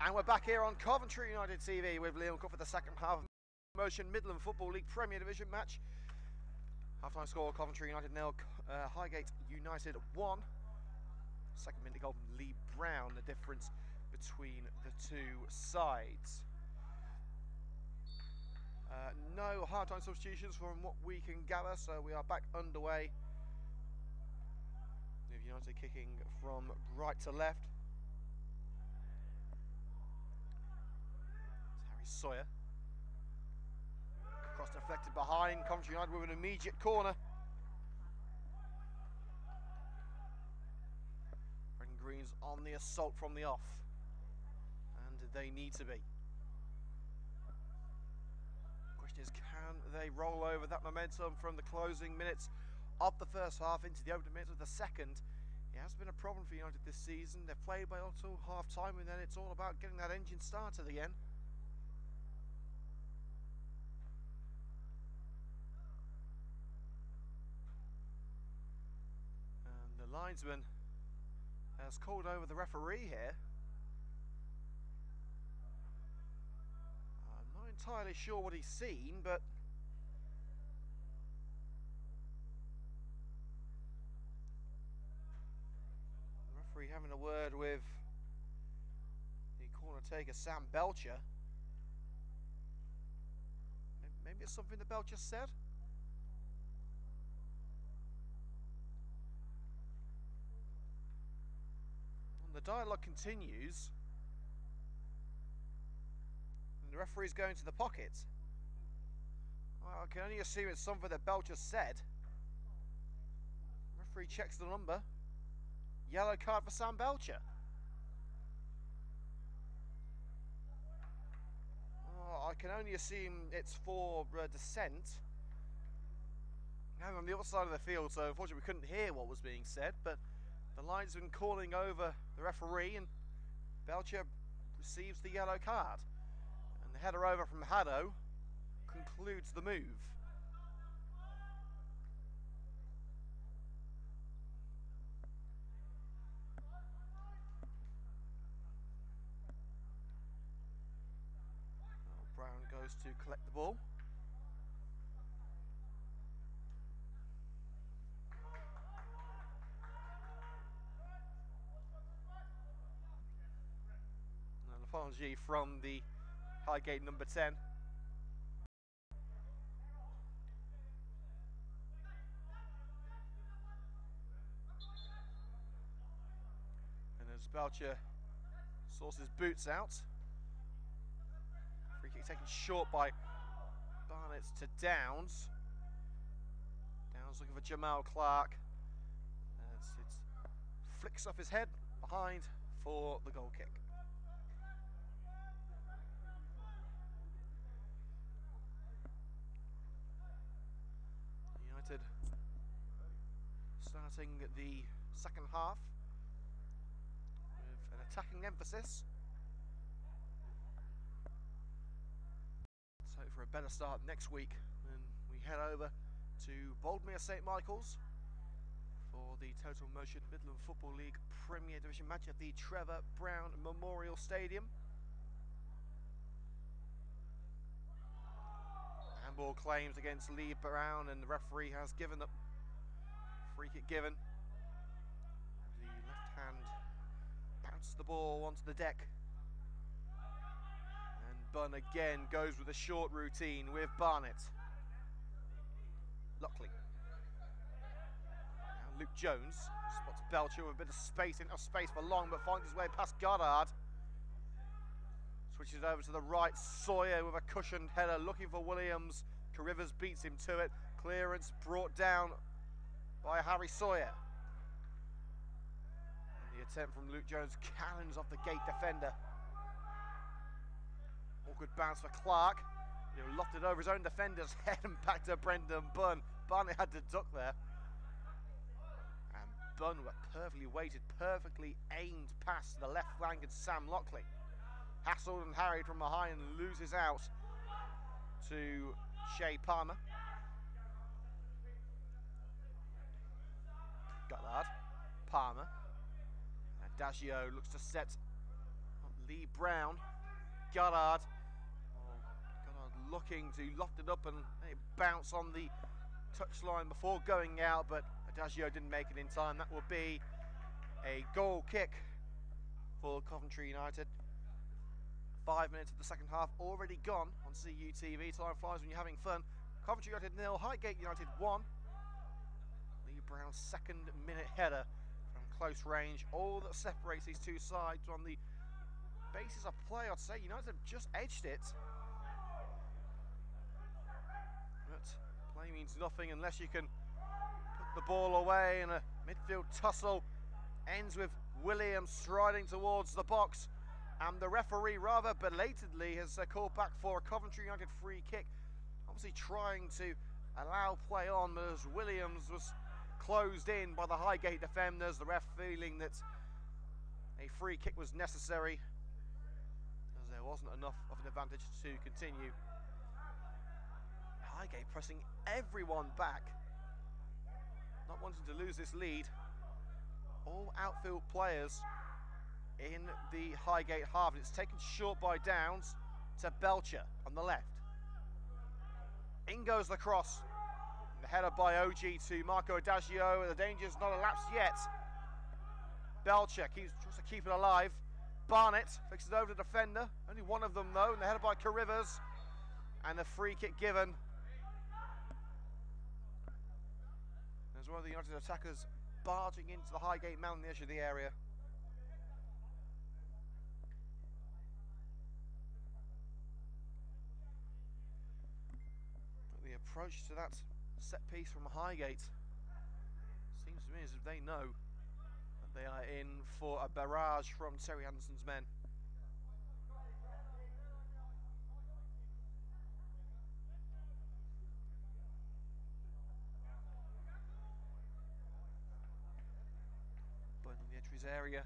And we're back here on Coventry United TV with Liam Cook for the second half of Motion Midland Football League Premier Division match. Half-time score: Coventry United 0, Highgate United 1. Second minute goal from Lee Brown, the difference between the two sides. No half-time substitutions from what we can gather, so we are back underway. With United kicking from right to left. It's Harry Sawyer. Cross deflected behind. Coventry United with an immediate corner. Red and Greens on the assault from the off. And they need to be. Question is, can they roll over that momentum from the closing minutes of the first half into the opening minutes of the second? It has been a problem for United this season. They've played by until half time, and then it's all about getting that engine started again. And the linesman has called over the referee here. I'm not entirely sure what he's seen, but the referee having a word with the corner taker Sam Belcher. Maybe it's something that Belcher said. And the dialogue continues. And the referee's going to the pocket. Well, I can only assume it's something that Belcher said. The referee checks the number. Yellow card for Sam Belcher. Oh, I can only assume it's for dissent. I'm on the other side of the field, so unfortunately we couldn't hear what was being said, but the linesman calling over the referee, and Belcher receives the yellow card. And the header over from Haddo concludes the move. Brown goes to collect the ball. An apology from the Highgate number 10. And as Belcher sorts his boots out, free kick taken short by Barnett to Downs. Downs looking for Jamal Clark. It flicks off his head behind for the goal kick. United starting the second half with an attacking emphasis. Let's hope for a better start next week when we head over to Boldmere St Michael's for the Total Motion Midland Football League Premier Division match at the Trevor Brown Memorial Stadium. Handball claims against Lee Brown, and the referee has given up. Free kick given. The left hand bounces the ball onto the deck. And Bunn again goes with a short routine with Barnett. Lockley. Now Luke Jones spots Belcher with a bit of space, enough space for long, but finds his way past Goddard. Switches it over to the right. Sawyer with a cushioned header looking for Williams. Carivers beats him to it. Clearance brought down by Harry Sawyer. And the attempt from Luke Jones cannons off the gate defender. Awkward bounce for Clark. He lofted over his own defender's head and back to Brendan Bunn. Barnett had to duck there. And Bunn with a perfectly weighted, perfectly aimed pass to the left flank and Sam Lockley. Hassled and harried from behind and loses out to Shea Palmer. Goddard, Palmer, and Daggio looks to set up Lee Brown, Goddard. Oh, Goddard looking to loft it up and bounce on the touchline before going out, but Adagio didn't make it in time. That will be a goal kick for Coventry United. 5 minutes of the second half already gone on CUTV. Time flies when you're having fun. Coventry United 0, Highgate United 1. Lee Brown's second-minute header from close range. All that separates these two sides on the basis of play, I'd say United have just edged it. But play means nothing unless you can put the ball away, and a midfield tussle ends with Williams striding towards the box, and the referee rather belatedly has called back for a Coventry United free kick, obviously trying to allow play on as Williams was closed in by the Highgate defenders. The ref feeling that a free kick was necessary as there wasn't enough of an advantage to continue. Highgate pressing everyone back, not wanting to lose this lead. All outfield players in the Highgate half. It's taken short by Downs to Belcher on the left. In goes the cross. The header by OG to Marco Adagio. The danger's not elapsed yet. Belcher tries to keep it alive. Barnett fixes it over to the defender. Only one of them though. And the header by Carivers. And the free kick given. As one of the United attackers barging into the Highgate man on the edge of the area. But the approach to that set piece from Highgate seems to me as if they know that they are in for a barrage from Terry Anderson's men. Area,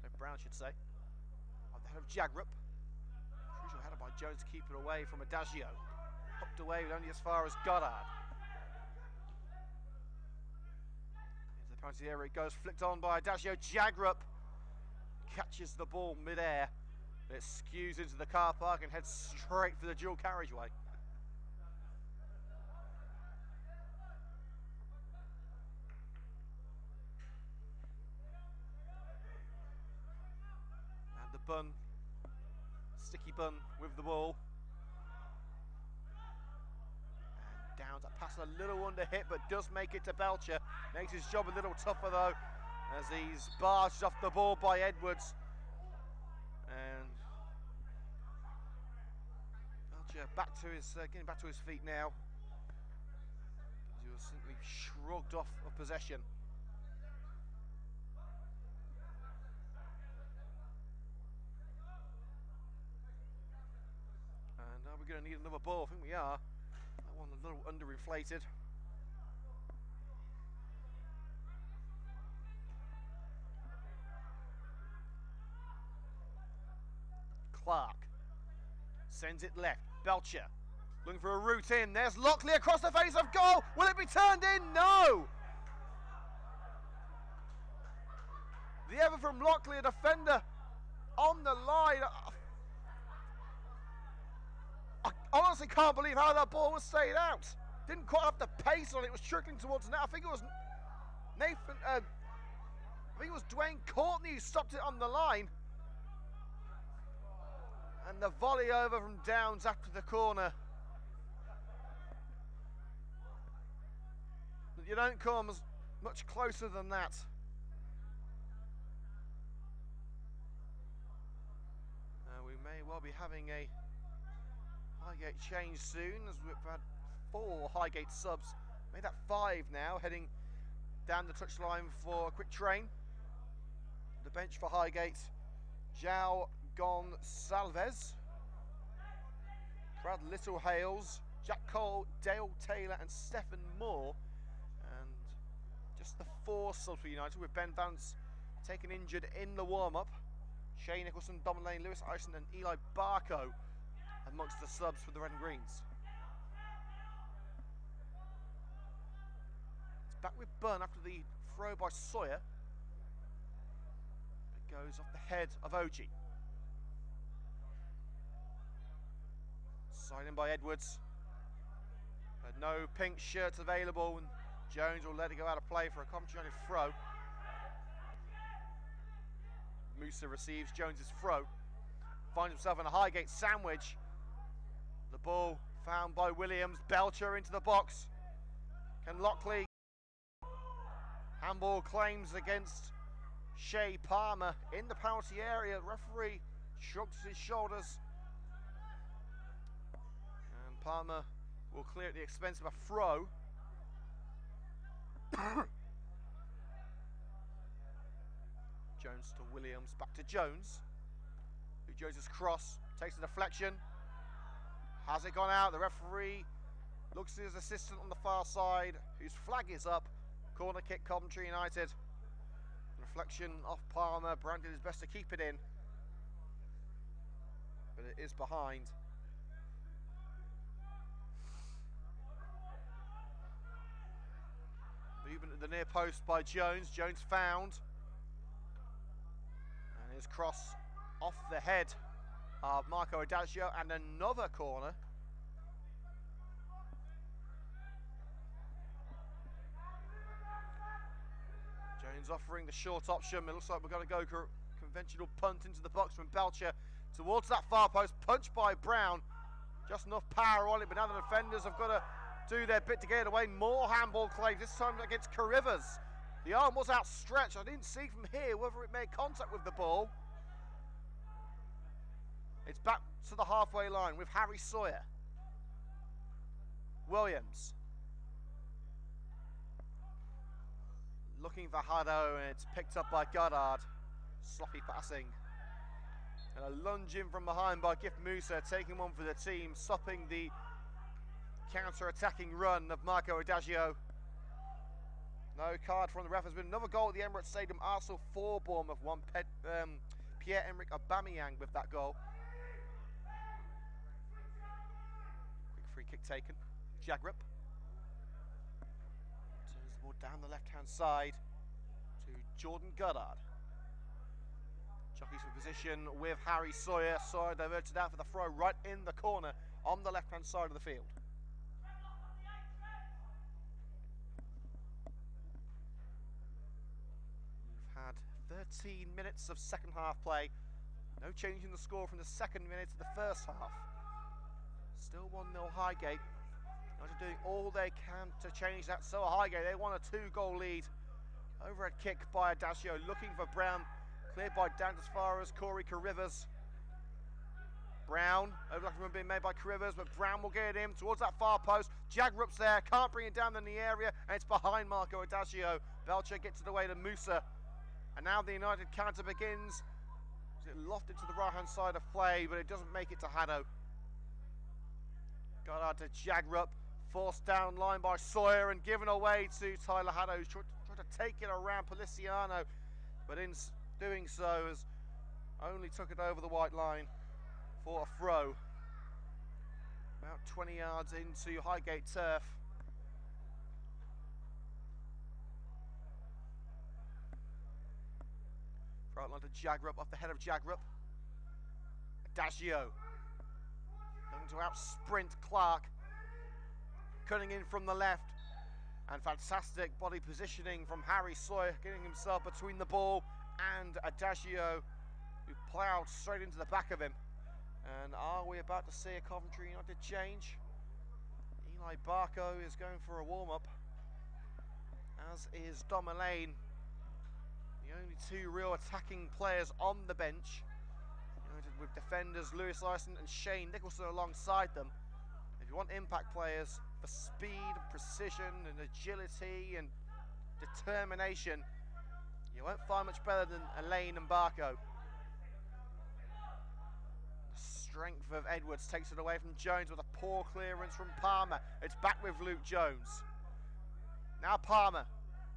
so Brown should say, on the head of Jagrup. Crucial header by Jones to keep it away from Adagio. Hooked away with only as far as Goddard. Into the penalty area it goes, flicked on by Adagio. Jagrup catches the ball mid-air. It skews into the car park and heads straight for the dual carriageway. Bun, sticky Bun with the ball, and Downs that pass a little under hit but does make it to Belcher. Makes his job a little tougher though as he's barged off the ball by Edwards, and Belcher back to his getting back to his feet now. He was simply shrugged off of possession. We're going to need another ball. I think we are. That one a little underinflated. Clark sends it left. Belcher looking for a route in. There's Lockley across the face of goal. Will it be turned in? No! The ever from Lockley, a defender on the line. I honestly can't believe how that ball was stayed out. Didn't quite have the pace on it. It was trickling towards net. I think it was Nathan. I think it was Dwayne Courtney who stopped it on the line. And the volley over from Downs after the corner. You don't come much closer than that. We may well be having a Highgate change soon, as we've had 4 Highgate subs, made that 5 now, heading down the touchline for a quick train. The bench for Highgate, João Gonçalves, Brad Littlehales, Jack Cole, Dale Taylor and Stephen Moore. And just the 4 subs for United, with Ben Vance taken injured in the warm-up. Shane Nicholson, Dom Lane, Lewis Ison and Eli Barco amongst the subs for the Red and Greens. It's back with Byrne after the throw by Sawyer. It goes off the head of OG. Signed in by Edwards. But no pink shirts available, and Jones will let it go out of play for a Coventry United throw. Musa receives Jones's throw. Finds himself in a Highgate sandwich. The ball found by Williams. Belcher into the box. Can Lockley? Handball claims against Shea Palmer in the penalty area. The referee shrugs his shoulders. And Palmer will clear at the expense of a throw. Jones to Williams, back to Jones. Jones's cross takes a deflection. Has it gone out? The referee looks at his assistant on the far side, whose flag is up. Corner kick, Coventry United. Reflection off Palmer. Brown did his best to keep it in, but it is behind. Movement at the near post by Jones. Jones found. And his cross off the head of Marco Adagio, and another corner. Jones offering the short option. It looks like we're going to go conventional punt into the box from Belcher towards that far post. Punched by Brown. Just enough power on it, but now the defenders have got to do their bit to get it away. More handball claims, this time against Carivers. The arm was outstretched. I didn't see from here whether it made contact with the ball. It's back to the halfway line with Harry Sawyer. Williams. Looking for Haddo, and it's picked up by Goddard. Sloppy passing. And a lunge in from behind by Gift Musa, taking one for the team, stopping the counter-attacking run of Marco Adagio. No card from the ref. Has been another goal at the Emirates Stadium. Arsenal 4, Bournemouth 1. Pierre-Emerick Aubameyang with that goal. Quick free kick taken. Jagrup turns the ball down the left-hand side to Jordan Goddard. Jockeys for position with Harry Sawyer. Sawyer diverted out for the throw right in the corner on the left-hand side of the field. We've had 13 minutes of second half play. No change in the score from the second minute to the first half. Still 1-0 Highgate. United doing all they can to change that. So Highgate, they want a 2-goal lead. Overhead kick by Adagio, looking for Brown. Cleared by Dan as far as Corey Carivers. Brown, overlapping run being made by Carivers, but Brown will get it in towards that far post. Jagrup's there, can't bring it down in the area, and it's behind Marco Adagio. Belcher gets it away to Musa. And now the United counter begins. It lofted to the right-hand side of play, but it doesn't make it to Haddo. Got out to Jagrup, forced down line by Sawyer and given away to Tyler Haddo, who's trying to take it around Policiano, but in doing so has only took it over the white line for a throw. About 20 yards into Highgate turf. Right line to Jagrup, off the head of Jagrup. Adagio going to out sprint Clark, cutting in from the left, and fantastic body positioning from Harry Sawyer, getting himself between the ball and Adagio, who ploughed straight into the back of him. And are we about to see a Coventry United change? Eli Barco is going for a warm-up, as is Dom Elaine. The only 2 real attacking players on the bench, with defenders Lewis Lyson and Shane Nicholson alongside them. If you want impact players for speed, precision and agility and determination, you won't find much better than Elaine and Barco. The strength of Edwards takes it away from Jones with a poor clearance from Palmer. It's back with Luke Jones. Now Palmer.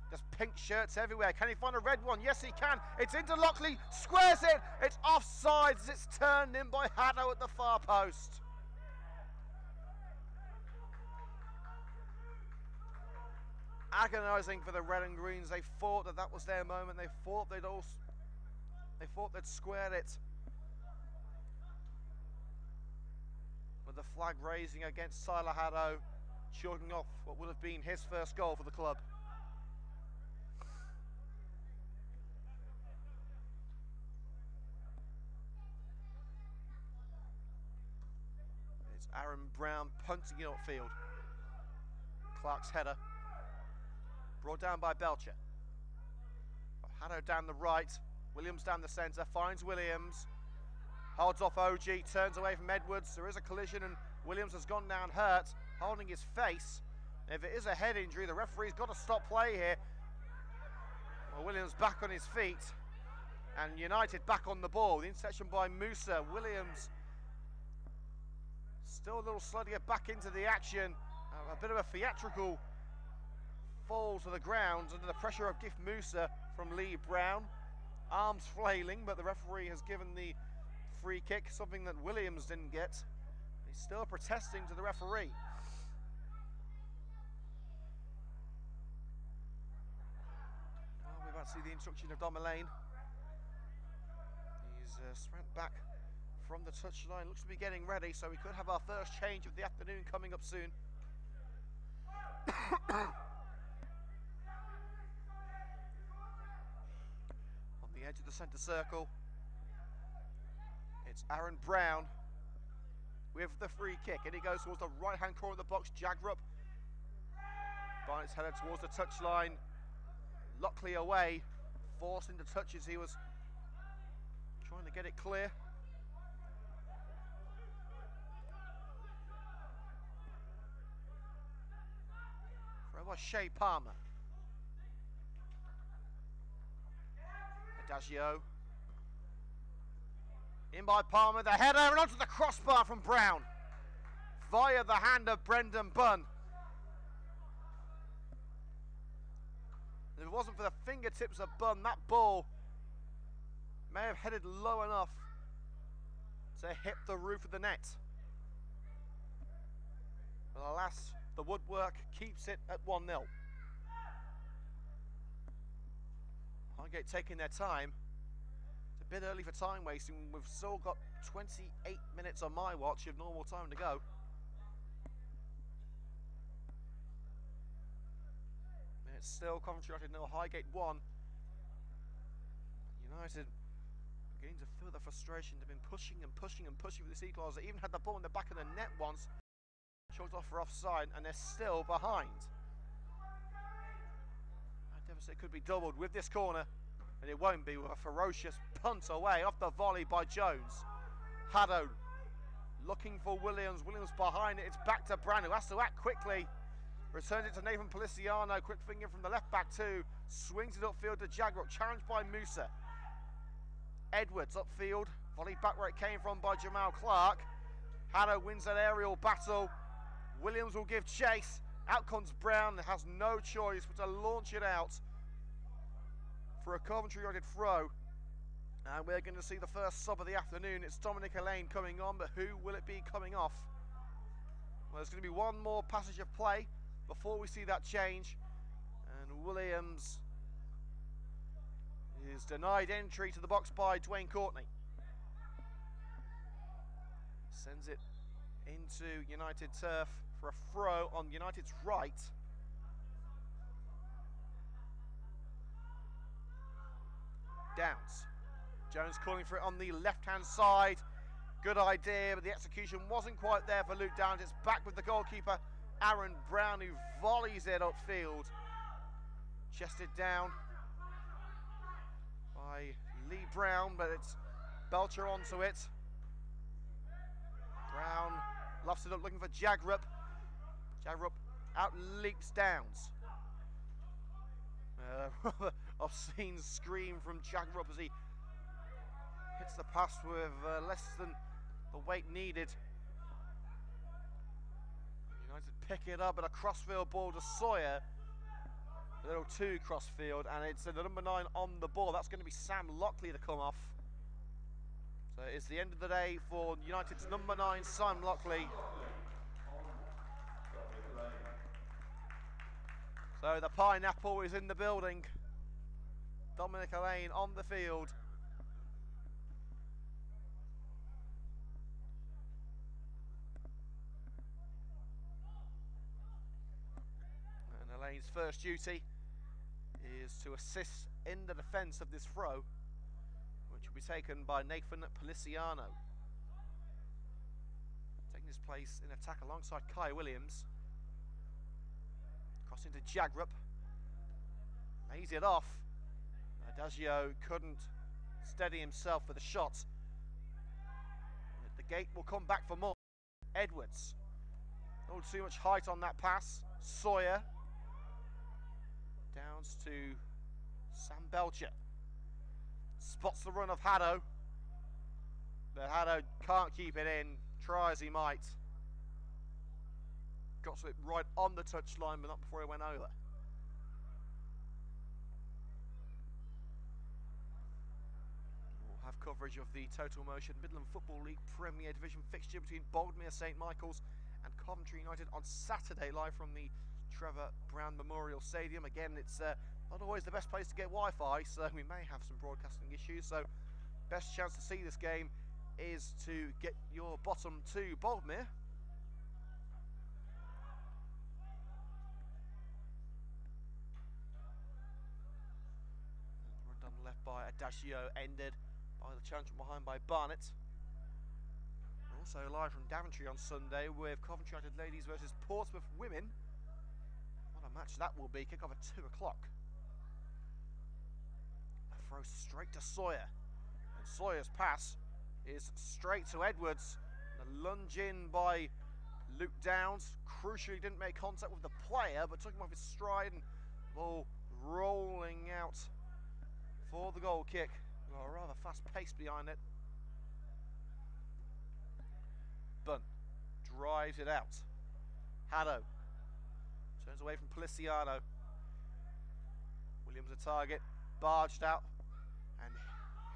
There's pink shirts everywhere. Can he find a red one? Yes, he can. It's into Lockley. Squares it. It's offside as it's turned in by Haddo at the far post. Agonising for the red and greens. They thought that was their moment. They thought they'd squared it. with the flag raising against Tyler Haddo, chalking off what will have been his first goal for the club. It's Aaron Brown punting it upfield. Clark's header, brought down by Belcher. Haddo down the right, Williams down the centre, finds Williams, holds off OG, turns away from Edwards. There is a collision and Williams has gone down hurt, holding his face. If it is a head injury, the referee's got to stop play here. Well, Williams back on his feet, and United back on the ball. The interception by Musa. Williams still a little slow to get back into the action. A bit of a theatrical fall to the ground under the pressure of Gift Musa from Lee Brown. Arms flailing, but the referee has given the free kick, something that Williams didn't get. He's still protesting to the referee. We're about to see the instruction of Domelane. He's sprint back from the touchline, looks to be getting ready, so we could have our first change of the afternoon coming up soon. On the edge of the centre circle, it's Aaron Brown with the free kick, and he goes towards the right hand corner of the box. Jagrup, Barnett's headed towards the touchline. Lockley away, forced into touches. He was trying to get it clear. Throw by Shea Palmer. Adagio. In by Palmer, the header, and onto the crossbar from Brown. Via the hand of Brendan Bunn. If it wasn't for the fingertips of Bunn, that ball may have headed low enough to hit the roof of the net. But alas, the woodwork keeps it at 1-0. Highgate taking their time. It's a bit early for time wasting. We've still got 28 minutes on my watch of normal time to go. It's still Coventry United 0, Highgate 1. United beginning to feel the frustration. They've been pushing and pushing and pushing for this equaliser. They even had the ball in the back of the net once. Chalked off for offside, and they're still behind. That deficit could be doubled with this corner, and it won't be, with a ferocious punt away off the volley by Jones. Haddo looking for Williams. Williams behind it. It's back to Brown, who has to act quickly. Returns it to Nathan Policiano, quick finger from the left back too. Swings it upfield to Jagrup, challenged by Musa. Edwards upfield, volleyed back where it came from by Jamal Clark. Haddo wins that aerial battle. Williams will give chase. Out comes Brown, has no choice but to launch it out for a Coventry United throw. And we're going to see the first sub of the afternoon. It's Dominic Elaine coming on, but who will it be coming off? Well, there's going to be one more passage of play before we see that change, and Williams is denied entry to the box by Dwayne Courtney. Sends it into United turf for a throw on United's right. Downs. Jones calling for it on the left-hand side. Good idea, but the execution wasn't quite there for Luke Downs. It's back with the goalkeeper, Aaron Brown, who volleys it upfield. Chested down by Lee Brown, but it's Belcher onto it. Brown lofts it up looking for Jagrup. Jagrup out leaps Downs. Rather obscene scream from Jagrup as he hits the pass with less than the weight needed. United pick it up, but a crossfield ball to Sawyer. A little too crossfield, and it's the number 9 on the ball. That's going to be Sam Lockley to come off. So it's the end of the day for United's number 9, Sam Lockley. So the pineapple is in the building. Dominic Elaine on the field. his first duty is to assist in the defence of this throw, which will be taken by Nathan Policiano. Taking his place in attack alongside Kai Williams. Crossing to Jagrup. Lays it off. Adagio couldn't steady himself for the shot. The gate will come back for more. Edwards. Not too much height on that pass. Sawyer. Downs to Sam Belcher. Spots the run of Haddo. But Haddo can't keep it in. Try as he might. Got to it right on the touchline, but not before he went over. We'll have coverage of the Total Motion Midland Football League Premier Division fixture between Boldmere St Michael's and Coventry United on Saturday, live from the Trevor Brown Memorial Stadium. Again, it's not always the best place to get Wi-Fi, so we may have some broadcasting issues. So, best chance to see this game is to get your bottom to Boldmere. Run down the left by Adagio, ended by the challenge from behind by Barnett. We're also live from Coventry on Sunday with Coventry United ladies versus Portsmouth women. What a match that will be. Kick off at 2 o'clock. A throw straight to Sawyer. And Sawyer's pass is straight to Edwards. The lunge in by Luke Downs. Crucially didn't make contact with the player, but took him off his stride, and ball rolling out for the goal kick. Well, a rather fast pace behind it. Bunn drives it out. Haddo turns away from Policiano. Williams a target, barged out and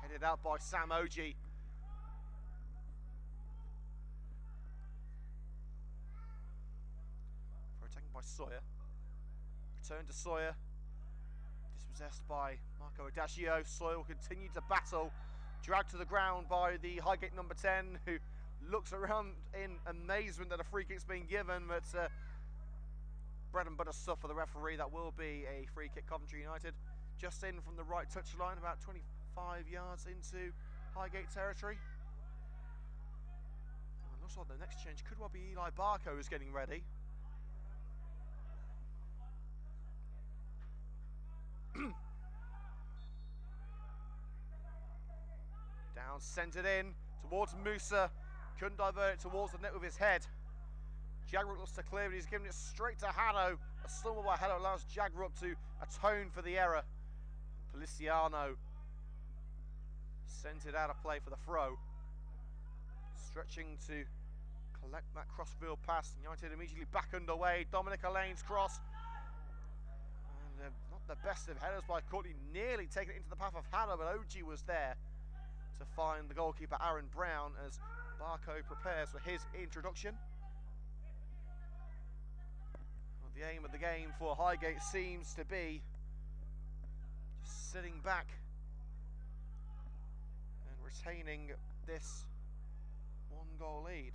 headed out by Sam Oji. For a taken by Sawyer. Return to Sawyer. Dispossessed by Marco Adagio. Sawyer will continue to battle. Dragged to the ground by the Highgate number 10, who looks around in amazement that a free kick's been given, but bread and butter stuff for the referee. That will be a free kick, Coventry United. Just in from the right touchline, about 25 yards into Highgate territory. And it looks like the next change could well be Eli Barco, who's getting ready. Down, sent it in towards Musa. Couldn't divert it towards the net with his head. Jagrup looks to clear it. He's giving it straight to Haddo. A stumble by Haddo allows Jagrup to atone for the error. Policiano sent it out of play for the throw. Stretching to collect that crossfield pass. United immediately back underway. Dominic Alain's cross. And not the best of headers by Courtney. Nearly taking it into the path of Haddo, but Oji was there to find the goalkeeper Aaron Brown as Barco prepares for his introduction. Well, the aim of the game for Highgate seems to be just sitting back and retaining this one-goal lead.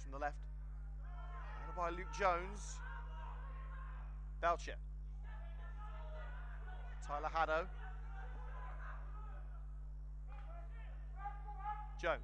From the left, headed by Luke Jones. Belcher. Tyler Haddo. Jones.